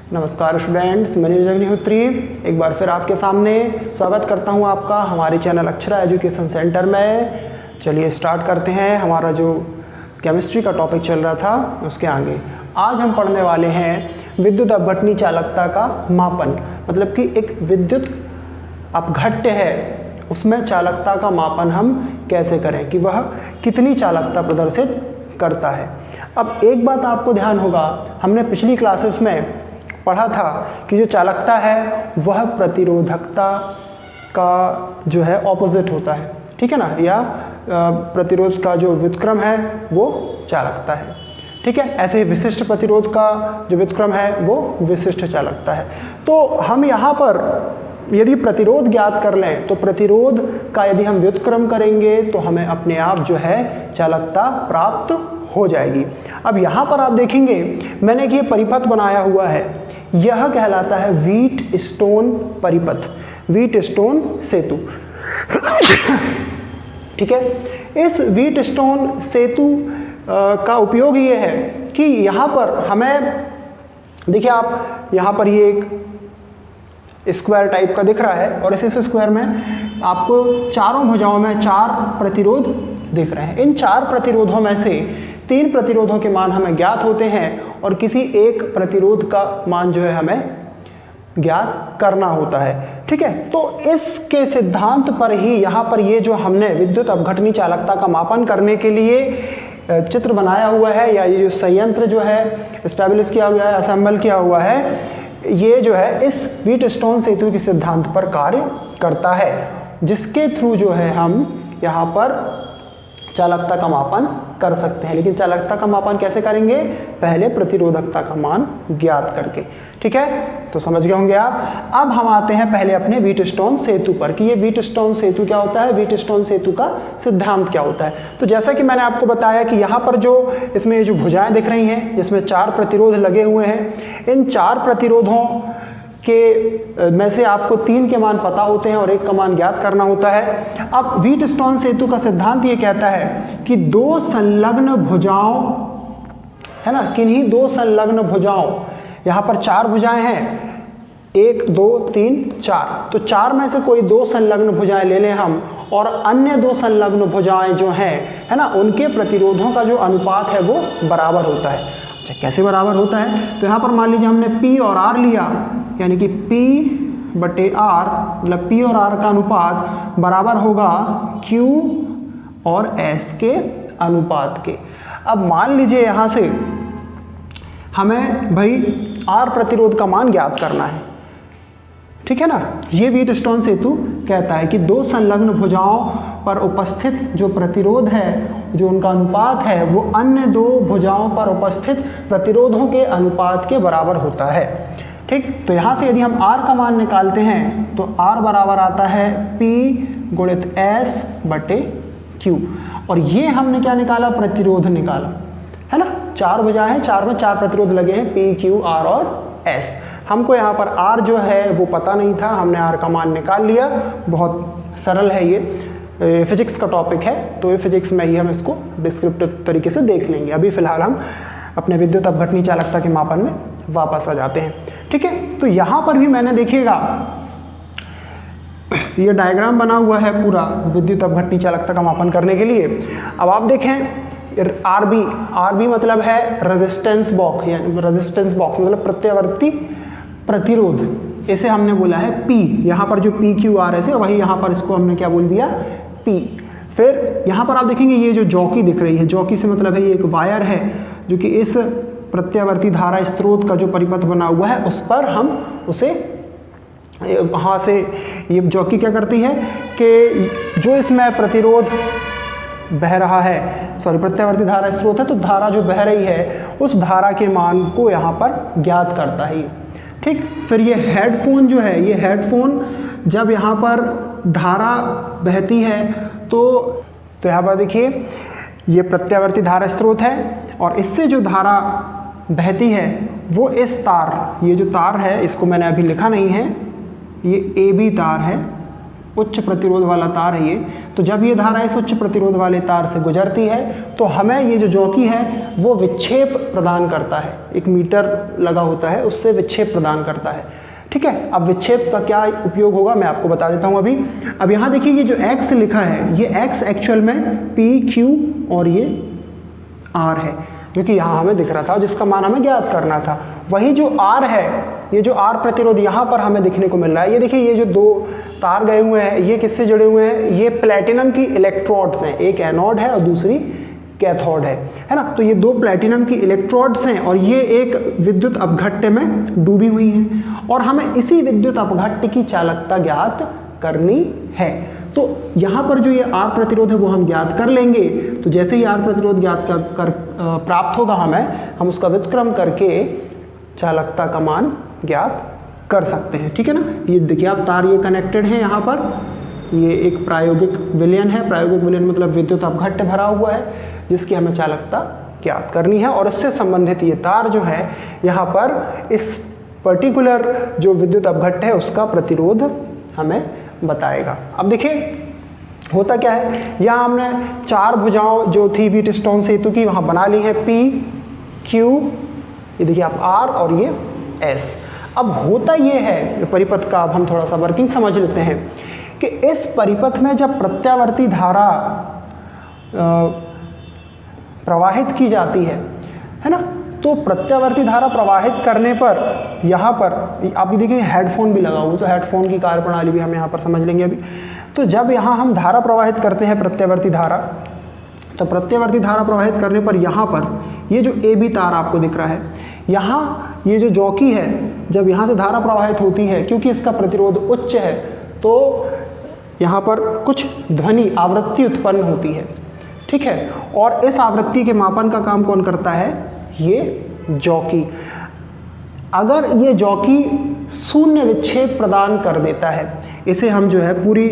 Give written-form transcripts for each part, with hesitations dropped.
नमस्कार स्टूडेंट्स, मैं नीरज अग्निहोत्री एक बार फिर आपके सामने स्वागत करता हूं आपका हमारे चैनल अक्षरा एजुकेशन सेंटर में। चलिए स्टार्ट करते हैं। हमारा जो केमिस्ट्री का टॉपिक चल रहा था उसके आगे आज हम पढ़ने वाले हैं विद्युत अपघटनी चालकता का मापन। मतलब कि एक विद्युत अपघट्य है उसमें चालकता का मापन हम कैसे करें कि वह कितनी चालकता प्रदर्शित करता है। अब एक बात आपको ध्यान होगा, हमने पिछली क्लासेस में पढ़ा था कि जो चालकता है वह प्रतिरोधकता का जो है ऑपोजिट होता है, ठीक है ना, या प्रतिरोध का जो व्युत्क्रम है वो चालकता है, ठीक है। ऐसे ही विशिष्ट प्रतिरोध का जो व्युत्क्रम है वो विशिष्ट चालकता है। तो हम यहाँ पर यदि प्रतिरोध ज्ञात कर लें तो प्रतिरोध का यदि हम व्युत्क्रम करेंगे तो हमें अपने आप जो है चालकता प्राप्त हो जाएगी। अब यहाँ पर आप देखेंगे मैंने एक ये परिपथ बनाया हुआ है, यह कहलाता है व्हीट स्टोन परिपथ, व्हीट स्टोन सेतु, ठीक है। इस व्हीट स्टोन सेतु का उपयोग ये है कि यहाँ पर हमें देखिए, आप यहाँ पर ये एक स्क्वायर टाइप का दिख रहा है और इस स्क्वायर में आपको चारों भुजाओं में 4 प्रतिरोध दिख रहे हैं। इन 4 प्रतिरोधों में से 3 प्रतिरोधों के मान हमें ज्ञात होते हैं और किसी एक प्रतिरोध का मान जो है हमें ज्ञात करना होता है, ठीक है। तो इसके सिद्धांत पर ही यहाँ पर ये जो हमने विद्युत अपघटनी चालकता का मापन करने के लिए चित्र बनाया हुआ है या ये जो संयंत्र जो है एस्टैब्लिश किया हुआ है, असेंबल किया हुआ है, ये जो है इस व्हीट स्टोन सेतु के सिद्धांत पर कार्य करता है, जिसके थ्रू जो है हम यहाँ पर चालकता का मापन कर सकते हैं। लेकिन चालकता का मापन कैसे करेंगे? पहले प्रतिरोधकता का मान ज्ञात करके, ठीक है। तो समझ गए होंगे आप। अब हम आते हैं पहले अपने व्हीट स्टोन सेतु पर कि ये व्हीट स्टोन सेतु क्या होता है, व्हीट स्टोन सेतु का सिद्धांत क्या होता है। तो जैसा कि मैंने आपको बताया कि यहाँ पर जो इसमें जो भुजाएं दिख रही हैं जिसमें 4 प्रतिरोध लगे हुए हैं, इन 4 प्रतिरोधों के में से आपको 3 के मान पता होते हैं और 1 का मान ज्ञात करना होता है। अब व्हीट स्टोन सेतु का सिद्धांत ये कहता है कि 2 संलग्न भुजाओं, है ना, किन्हीं 2 संलग्न भुजाओं, यहाँ पर 4 भुजाएं हैं, 1 2 3 4, तो 4 में से कोई 2 संलग्न भुजाएं ले लें हम और अन्य 2 संलग्न भुजाएं जो हैं, है ना, उनके प्रतिरोधों का जो अनुपात है वो बराबर होता है। अच्छा, कैसे बराबर होता है? तो यहाँ पर मान लीजिए हमने P और R लिया, यानी कि P/R, मतलब P और R का अनुपात बराबर होगा Q और S के अनुपात के। अब मान लीजिए यहाँ से हमें भाई R प्रतिरोध का मान ज्ञात करना है, ठीक है ना। ये व्हीट स्टोन सेतु कहता है कि 2 संलग्न भुजाओं पर उपस्थित जो प्रतिरोध है, जो उनका अनुपात है, वो अन्य 2 भुजाओं पर उपस्थित प्रतिरोधों के अनुपात के बराबर होता है, ठीक। तो यहाँ से यदि हम R का मान निकालते हैं तो R बराबर आता है P गुणित S बटे Q, और ये हमने क्या निकाला? प्रतिरोध निकाला, है ना। 4 भुजाएं हैं, 4 में 4 प्रतिरोध लगे हैं, P Q R और S। हमको यहाँ पर R जो है वो पता नहीं था, हमने R का मान निकाल लिया। बहुत सरल है, ये फिजिक्स का टॉपिक है तो ये फिजिक्स में ही हम इसको डिस्क्रिप्टिव तरीके से देख लेंगे। अभी फिलहाल हम अपने विद्युत अपघटनी चालकता के मापन में वापस आ जाते हैं, ठीक है। तो यहाँ पर भी मैंने देखिएगा ये डायग्राम बना हुआ है पूरा विद्युत अपघटनी चालकता का मापन करने के लिए। अब आप देखें RB मतलब है रेजिस्टेंस बॉक्स, या रेजिस्टेंस बॉक्स मतलब प्रत्यावर्ती प्रतिरोध, इसे हमने बोला है P। यहाँ पर जो PQR है वही यहाँ पर इसको हमने क्या बोल दिया? P। फिर यहाँ पर आप देखेंगे ये जो जॉकी दिख रही है, जॉकी से मतलब है ये एक वायर है जो कि इस प्रत्यावर्ती धारा स्रोत का जो परिपथ बना हुआ है उस पर हम उसे वहाँ से ये जॉकी क्या करती है कि जो इसमें प्रतिरोध बह रहा है, सॉरी प्रत्यावर्ती धारा स्रोत है, तो धारा जो बह रही है उस धारा के मान को यहाँ पर ज्ञात करता है, ठीक। फिर ये हेडफोन जो है, ये हेडफोन जब यहाँ पर धारा बहती है तो यहाँ पर देखिए ये प्रत्यावर्ती धारा स्रोत है और इससे जो धारा बहती है वो इस तार, ये जो तार है इसको मैंने अभी लिखा नहीं है, ये AB तार है, उच्च प्रतिरोध वाला तार है ये। तो जब ये धारा इस उच्च प्रतिरोध वाले तार से गुजरती है तो हमें ये जो जॉकी है वो विक्षेप प्रदान करता है, एक मीटर लगा होता है उससे विक्षेप प्रदान करता है। ठीक है, अब विक्षेप का क्या उपयोग होगा मैं आपको बता देता हूँ अभी। अब यहाँ देखिए ये जो x लिखा है ये x एक्चुअल में P Q और ये R है, जो कि यहाँ हमें दिख रहा था जिसका मान हमें ज्ञात करना था। वही जो R है, ये जो R प्रतिरोध यहाँ पर हमें देखने को मिल रहा है, ये देखिए ये जो दो तार गए हुए हैं ये किससे जुड़े हुए हैं, ये प्लेटिनम की इलेक्ट्रोड्स हैं, एक एनोड है और दूसरी कैथोड है ना। तो ये दो प्लेटिनम की इलेक्ट्रोड्स हैं और ये एक विद्युत अपघट्य में डूबी हुई हैं और हमें इसी विद्युत अपघट्य की चालकता ज्ञात करनी है। तो यहाँ पर जो ये R प्रतिरोध है वो हम ज्ञात कर लेंगे। तो जैसे ही R प्रतिरोध ज्ञात प्राप्त होगा हम उसका व्युत्क्रम करके चालकता का मान ज्ञात कर सकते हैं। ठीक है ना, ये देखिए आप तार ये कनेक्टेड हैं यहाँ पर, ये एक प्रायोगिक विलयन है, प्रायोगिक विलयन मतलब विद्युत अपघट्य भरा हुआ है जिसकी हमें चालकता ज्ञात करनी है और इससे संबंधित ये तार जो है यहाँ पर इस पर्टिकुलर जो विद्युत अपघट्य है उसका प्रतिरोध हमें बताएगा। अब देखिए होता क्या है, यहाँ हमने चार भुजाओं जो थी व्हीटस्टोन सेतु की वहाँ बना ली है, P Q, ये देखिए आप R और ये S। अब होता ये है परिपथ का, अब हम थोड़ा सा वर्किंग समझ लेते हैं कि इस परिपथ में जब प्रत्यावर्ती धारा प्रवाहित की जाती है ना, तो प्रत्यावर्ती धारा प्रवाहित करने पर यहाँ पर आप देखिए हेडफोन भी लगा हुआ, तो हेडफोन की कार्यप्रणाली भी हम यहाँ पर समझ लेंगे अभी। तो जब यहाँ हम धारा प्रवाहित करते हैं प्रत्यावर्ती धारा, तो प्रत्यावर्ती धारा प्रवाहित करने पर यहाँ पर ये जो AB तार आपको दिख रहा है, यहाँ ये जो जॉकी है जब यहाँ से धारा प्रवाहित होती है, क्योंकि इसका प्रतिरोध उच्च है तो यहाँ पर कुछ ध्वनि आवृत्ति उत्पन्न होती है। ठीक है, और इस आवृत्ति के मापन का काम कौन करता है, ये जॉकी। अगर ये जॉकी शून्य विक्षेप प्रदान कर देता है, इसे हम जो है पूरी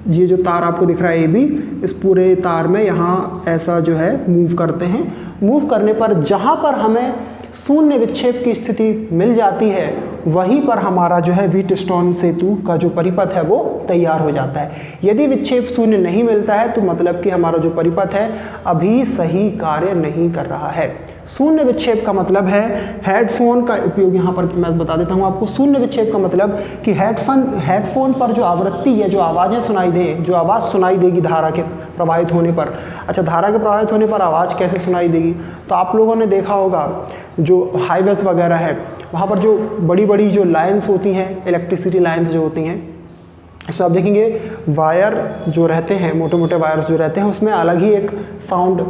ये जो तार आपको दिख रहा है AB, इस पूरे तार में यहाँ ऐसा जो है मूव करते हैं। मूव करने पर जहाँ पर हमें शून्य विक्षेप की स्थिति मिल जाती है वहीं पर हमारा जो है व्हीटस्टोन सेतु का जो परिपथ है वो तैयार हो जाता है। यदि विक्षेप शून्य नहीं मिलता है तो मतलब कि हमारा जो परिपथ है अभी सही कार्य नहीं कर रहा है। शून्य विक्षेप का मतलब है, हेडफोन का उपयोग यहाँ पर मैं बता देता हूँ आपको। शून्य विक्षेप का मतलब कि हेडफोन पर जो आवृत्ति है, जो आवाज़ें सुनाई दे, जो आवाज़ सुनाई देगी धारा के प्रवाहित होने पर। अच्छा, धारा के प्रवाहित होने पर आवाज़ कैसे सुनाई देगी, तो आप लोगों ने देखा होगा जो हाईवेज वगैरह है वहाँ पर जो बड़ी बड़ी जो लाइन्स होती हैं, इलेक्ट्रिसिटी लाइन्स जो होती हैं, इसमें आप देखेंगे वायर जो रहते हैं, मोटे मोटे वायर्स जो रहते हैं उसमें अलग ही एक साउंड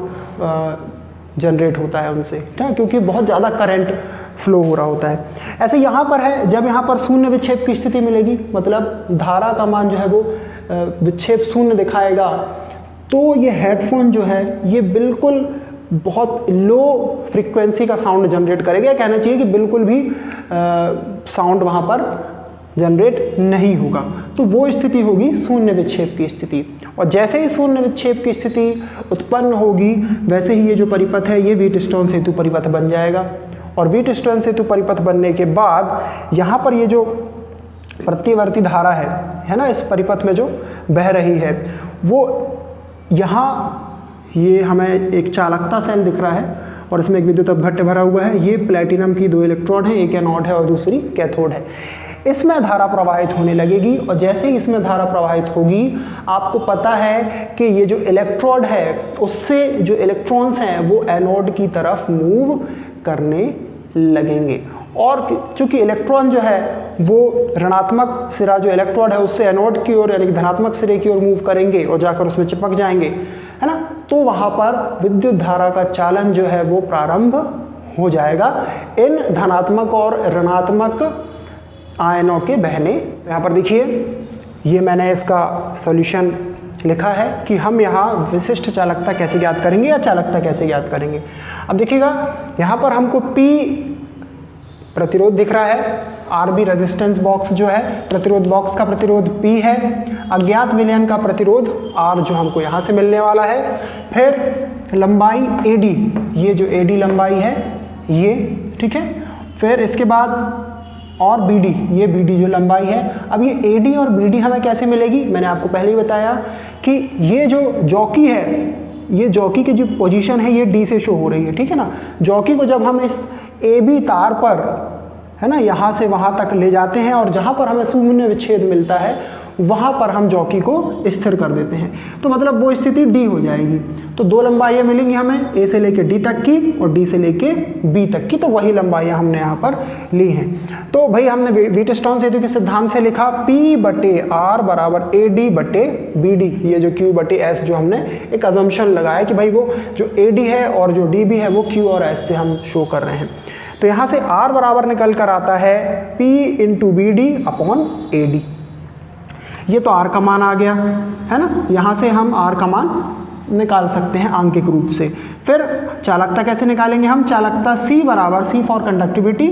जनरेट होता है उनसे, ठीक है, क्योंकि बहुत ज़्यादा करंट फ्लो हो रहा होता है। ऐसे यहाँ पर है, जब यहाँ पर शून्य विक्षेप की स्थिति मिलेगी, मतलब धारा का मान जो है वो विक्षेप शून्य दिखाएगा, तो ये हेडफोन जो है ये बिल्कुल बहुत लो फ्रीक्वेंसी का साउंड जनरेट करेगा। कहना चाहिए कि बिल्कुल भी साउंड वहाँ पर जनरेट नहीं होगा। तो वो स्थिति होगी शून्य विक्षेप की स्थिति। और जैसे ही शून्य विक्षेप की स्थिति उत्पन्न होगी वैसे ही ये जो परिपथ है ये व्हीटस्टोन सेतु परिपथ बन जाएगा। और व्हीटस्टोन सेतु परिपथ बनने के बाद यहाँ पर ये जो प्रतिवर्ती धारा है ना, इस परिपथ में जो बह रही है वो यहाँ ये हमें एक चालकता सेल दिख रहा है और इसमें एक विद्युत अपघट्य भरा हुआ है। ये प्लेटिनम की दो इलेक्ट्रोड हैं, एक एनोड है और दूसरी कैथोड है। इसमें धारा प्रवाहित होने लगेगी और जैसे ही इसमें धारा प्रवाहित होगी आपको पता है कि ये जो इलेक्ट्रोड है उससे जो इलेक्ट्रॉन्स हैं वो एनोड की तरफ मूव करने लगेंगे। और चूंकि इलेक्ट्रॉन जो है वो ऋणात्मक सिरा जो इलेक्ट्रोड है उससे एनोड की ओर यानी धनात्मक सिरे की ओर मूव करेंगे और जाकर उसमें चिपक जाएंगे, है ना, तो वहाँ पर विद्युत धारा का चालन जो है वो प्रारंभ हो जाएगा इन धनात्मक और ऋणात्मक आयनों के बहने। यहाँ पर देखिए ये मैंने इसका सॉल्यूशन लिखा है कि हम यहाँ विशिष्ट चालकता कैसे ज्ञात करेंगे या चालकता कैसे ज्ञात करेंगे। अब देखिएगा यहाँ पर हमको P प्रतिरोध दिख रहा है, RB रेजिस्टेंस बॉक्स जो है प्रतिरोध बॉक्स का प्रतिरोध P है, अज्ञात विलयन का प्रतिरोध R जो हमको यहाँ से मिलने वाला है, फिर लंबाई AD, ये जो AD लंबाई है ये, ठीक है, फिर इसके बाद और BD, ये BD जो लंबाई है। अब ये AD और BD हमें कैसे मिलेगी, मैंने आपको पहले ही बताया कि ये जो जॉकी है, ये जॉकी की जो पोजीशन है ये D से शो हो रही है, ठीक है ना। जॉकी को जब हम इस AB तार पर, है ना, यहाँ से वहाँ तक ले जाते हैं और जहाँ पर हमें शून्य विच्छेद मिलता है वहाँ पर हम जॉकी को स्थिर कर देते हैं, तो मतलब वो स्थिति D हो जाएगी। तो दो लंबाइयाँ मिलेंगी हमें, A से लेके D तक की और D से लेके B तक की, तो वही लंबाइयाँ हमने यहाँ पर ली हैं। तो भाई हमने व्हीटस्टोन सेतु के सिद्धांत से लिखा P/R बराबर AD/BD, ये जो Q/S जो हमने एक अजम्पशन लगाया कि भाई वो जो AD है और जो DB है वो Q और S से हम शो कर रहे हैं। तो यहाँ से R बराबर निकल कर आता है P/BD/AD। ये तो R का मान आ गया, है ना। यहाँ से हम R का मान निकाल सकते हैं आंकिक रूप से। फिर चालकता कैसे निकालेंगे हम, चालकता C बराबर, C फॉर कंडक्टिविटी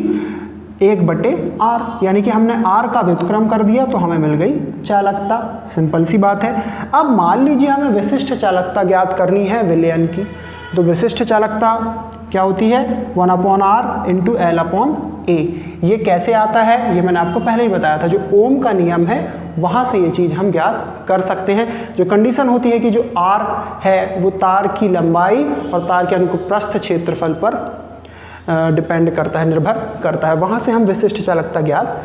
1/R, यानी कि हमने R का व्युत्क्रम कर दिया तो हमें मिल गई चालकता। सिंपल सी बात है। अब मान लीजिए हमें विशिष्ट चालकता ज्ञात करनी है विलयन की, तो विशिष्ट चालकता क्या होती है, 1/R × L/A। ये कैसे आता है, ये मैंने आपको पहले ही बताया था, जो ओम का नियम है वहाँ से ये चीज़ हम ज्ञात कर सकते हैं। जो कंडीशन होती है कि जो R है वो तार की लंबाई और तार के अनुप्रस्थ क्षेत्रफल पर डिपेंड करता है, निर्भर करता है, वहाँ से हम विशिष्ट चालकता ज्ञात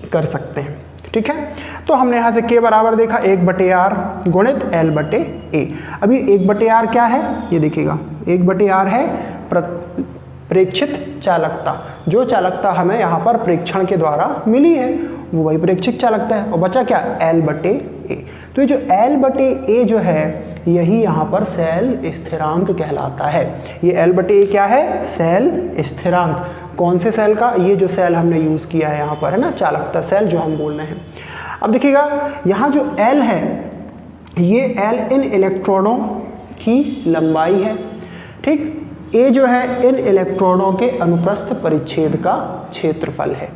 कर सकते हैं, ठीक है। तो हमने यहाँ से K बराबर देखा 1/R गुणित L/A। अभी 1/R क्या है, ये देखिएगा 1/R है प्रेक्षित चालकता, जो चालकता हमें यहाँ पर प्रेक्षण के द्वारा मिली है वो वही प्रेक्षित चालकता है। और बचा क्या, L/A। तो ये जो L/A जो है यही यहाँ पर सेल स्थिरांक कहलाता है। ये L/A क्या है, सेल स्थिरांक। कौन से सेल का, ये जो सेल हमने यूज़ किया है यहाँ पर, है ना, चालकता सेल जो हम बोल रहे हैं। अब देखिएगा यहाँ जो L है, ये L इन इलेक्ट्रॉनों की लंबाई है, ठीक। A जो है इन इलेक्ट्रॉनों के अनुप्रस्थ परिच्छेद का क्षेत्रफल है,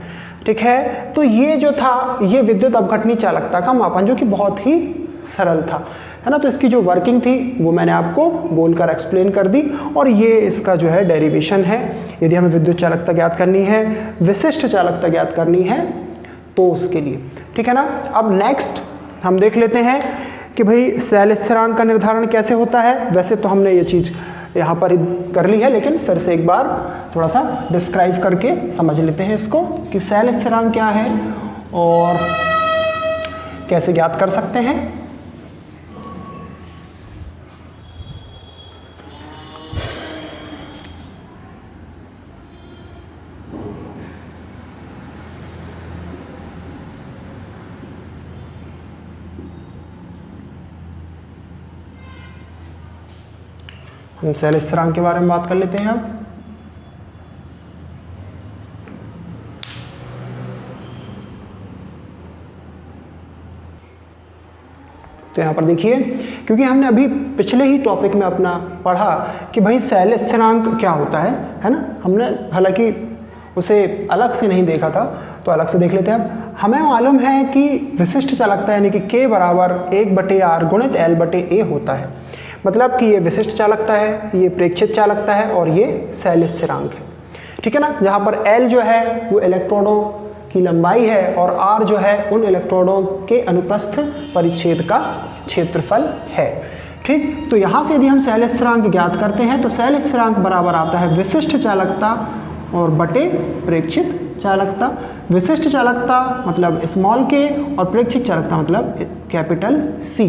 ठीक है। तो ये जो था ये विद्युत अपघटनी चालकता का मापन, जो कि बहुत ही सरल था, है ना। तो इसकी जो वर्किंग थी वो मैंने आपको बोलकर एक्सप्लेन कर दी, और ये इसका जो है डेरिवेशन है। यदि हमें विद्युत चालकता ज्ञात करनी है, विशिष्ट चालकता ज्ञात करनी है तो उसके लिए, ठीक है ना। अब नेक्स्ट हम देख लेते हैं कि भाई सेल स्थिरांक का निर्धारण कैसे होता है। वैसे तो हमने ये चीज़ यहाँ पर कर ली है, लेकिन फिर से एक बार थोड़ा सा डिस्क्राइब करके समझ लेते हैं इसको कि सेल स्थिरांक क्या है और कैसे ज्ञात कर सकते हैं। हम सेल स्थिरांक के बारे में बात कर लेते हैं अब। तो यहाँ पर देखिए, क्योंकि हमने अभी पिछले ही टॉपिक में अपना पढ़ा कि भाई सेल स्थिरांक क्या होता है ना। हमने हालांकि उसे अलग से नहीं देखा था, तो अलग से देख लेते हैं अब। हमें मालूम है कि विशिष्ट चालकता यानी कि K बराबर 1/R गुणित L/A होता है। मतलब कि ये विशिष्ट चालकता है, ये प्रेक्षित चालकता है और ये सेल स्थिरांक है, ठीक है ना। जहाँ पर L जो है वो इलेक्ट्रॉनों की लंबाई है और R जो है उन इलेक्ट्रॉनों के अनुप्रस्थ परिच्छेद का क्षेत्रफल है, ठीक। तो यहाँ से यदि हम सेल स्थिरांक ज्ञात करते हैं तो सेल स्थिरांक बराबर आता है विशिष्ट चालकता और बटे प्रेक्षित चालकता। विशिष्ट चालकता मतलब स्मॉल k और प्रेक्षित चालकता मतलब कैपिटल C।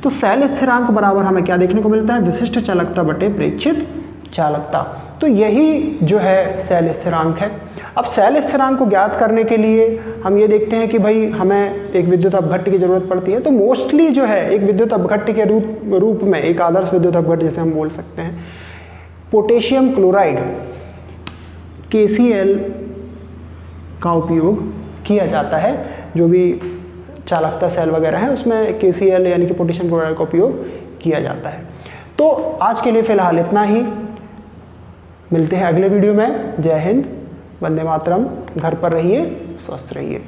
तो सेल स्थिरांक बराबर हमें क्या देखने को मिलता है, विशिष्ट चालकता बटे प्रेक्षित चालकता। तो यही जो है सेल स्थिरांक है। अब सेल स्थिरांक को ज्ञात करने के लिए हम ये देखते हैं कि भाई हमें एक विद्युत अपघट्य की जरूरत पड़ती है। तो मोस्टली जो है एक विद्युत अपघट्य के रूप में, एक आदर्श विद्युत अपघट्य जैसे हम बोल सकते हैं, पोटेशियम क्लोराइड KCl का उपयोग किया जाता है। जो भी चालकता सेल वगैरह है उसमें KCl यानी कि पोटेशियम क्लोराइड का उपयोग किया जाता है। तो आज के लिए फ़िलहाल इतना ही, मिलते हैं अगले वीडियो में। जय हिंद, वंदे मातरम। घर पर रहिए, स्वस्थ रहिए।